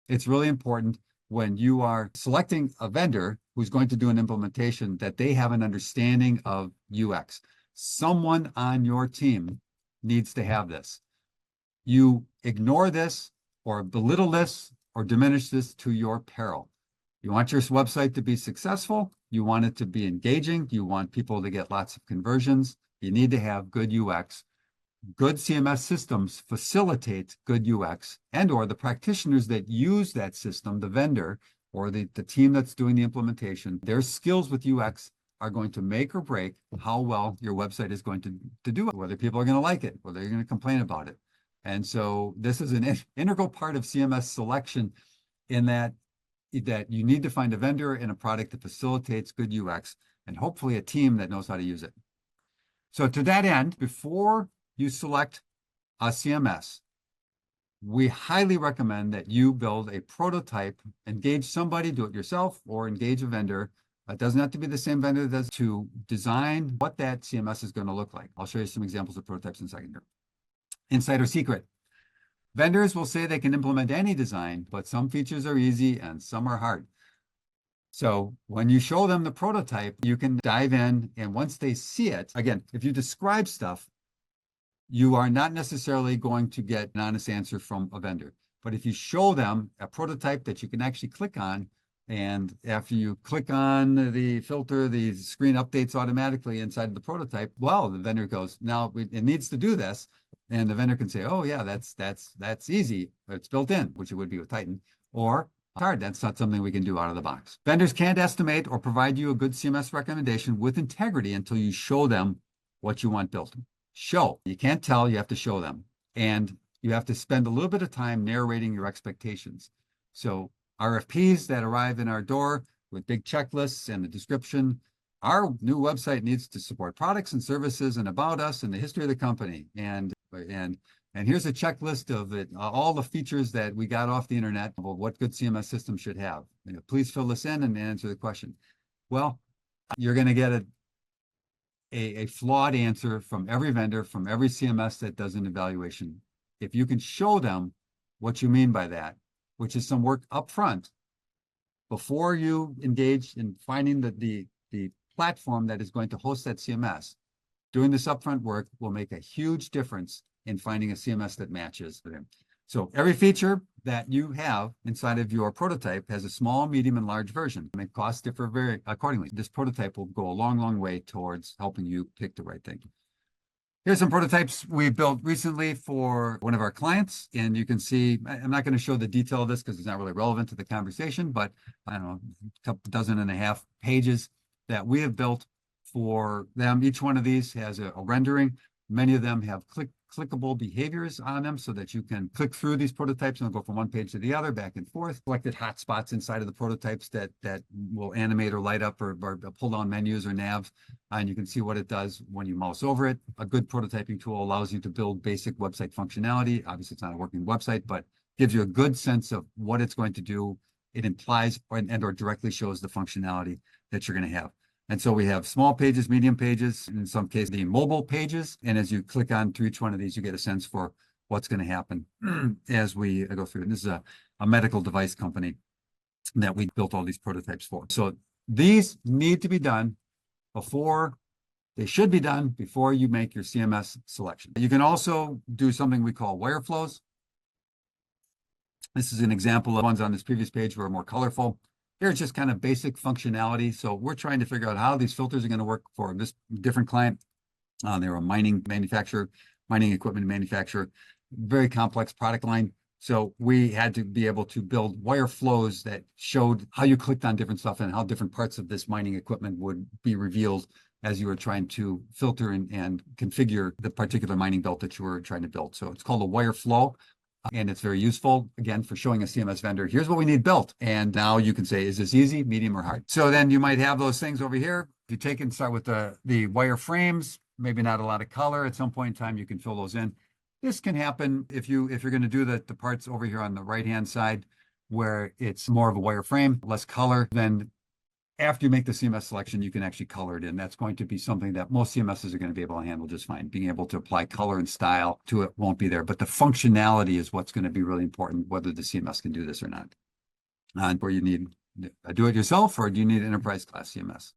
it's really important when you are selecting a vendor who's going to do an implementation that they have an understanding of UX. Someone on your team needs to have this. You ignore this or belittle this or diminish this to your peril. You want your website to be successful. You want it to be engaging. You want people to get lots of conversions. You need to have good UX. Good CMS systems facilitate good UX, and or the practitioners that use that system, the vendor or the team that's doing the implementation, their skills with UX are going to make or break how well your website is going to do it, whether people are going to like it, whether they're going to complain about it. And so this is an integral part of CMS selection, in that you need to find a vendor and a product that facilitates good UX, and hopefully a team that knows how to use it. So to that end, before you select a CMS, we highly recommend that you build a prototype, engage somebody, do it yourself, or engage a vendor. It doesn't have to be the same vendor that does, to design what that CMS is going to look like. I'll show you some examples of prototypes in a second here. Insider secret. Vendors will say they can implement any design, but some features are easy and some are hard. So when you show them the prototype, you can dive in, and once they see it, again, if you describe stuff, you are not necessarily going to get an honest answer from a vendor. But if you show them a prototype that you can actually click on, and after you click on the filter, the screen updates automatically inside the prototype, well, the vendor goes, now it needs to do this. And the vendor can say, oh yeah, that's easy. It's built in, which it would be with Titan. Or hard, that's not something we can do out of the box. Vendors can't estimate or provide you a good CMS recommendation with integrity until you show them what you want built. Show. You can't tell, you have to show them. And you have to spend a little bit of time narrating your expectations. So RFPs that arrive in our door with big checklists and the description. Our new website needs to support products and services and about us and the history of the company. And here's a checklist of it, all the features that we got off the internet about what good CMS system should have. Please fill this in and answer the question. Well, you're going to get a flawed answer from every vendor, from every CMS that does an evaluation. If you can show them what you mean by that, which is some work up front before you engage in finding the platform that is going to host that CMS, doing this upfront work will make a huge difference in finding a CMS that matches for them. So every feature that you have inside of your prototype has a small, medium, and large version. And costs differ very accordingly. This prototype will go a long, long way towards helping you pick the right thing. Here's some prototypes we built recently for one of our clients. And you can see, I'm not going to show the detail of this because it's not really relevant to the conversation, but I don't know, a couple dozen and a half pages that we have built for them. Each one of these has a rendering. Many of them have clickable behaviors on them so that you can click through these prototypes and go from one page to the other, back and forth. Selected hotspots inside of the prototypes that will animate or light up or pull down menus or navs. And you can see what it does when you mouse over it. A good prototyping tool allows you to build basic website functionality. Obviously, it's not a working website, but gives you a good sense of what it's going to do. It implies and or directly shows the functionality that you're going to have. And so we have small pages, medium pages, and in some cases, the mobile pages. And as you click on through each one of these, you get a sense for what's going to happen as we go through. And this is a medical device company that we built all these prototypes for. So these need to be done they should be done before you make your CMS selection. You can also do something we call Wireflows. This is an example of ones on this previous page were more colorful. Here's just kind of basic functionality. So we're trying to figure out how these filters are going to work for this different client. They're a mining manufacturer, mining equipment manufacturer, very complex product line. So we had to be able to build wire flows that showed how you clicked on different stuff and how different parts of this mining equipment would be revealed as you were trying to filter and configure the particular mining belt that you were trying to build. So it's called a wire flow. And it's very useful, again, for showing a CMS vendor, here's what we need built. And now you can say, is this easy, medium, or hard? So then you might have those things over here. If you take and start with the wire frames, maybe not a lot of color. At some point in time, you can fill those in. This can happen if you're going to do the parts over here on the right-hand side, where it's more of a wire frame, less color, then after you make the CMS selection, you can actually color it in. That's going to be something that most CMSs are going to be able to handle just fine. Being able to apply color and style to it won't be there, but the functionality is what's going to be really important, whether the CMS can do this or not. And where you need a do-it-yourself, or do you need enterprise class CMS?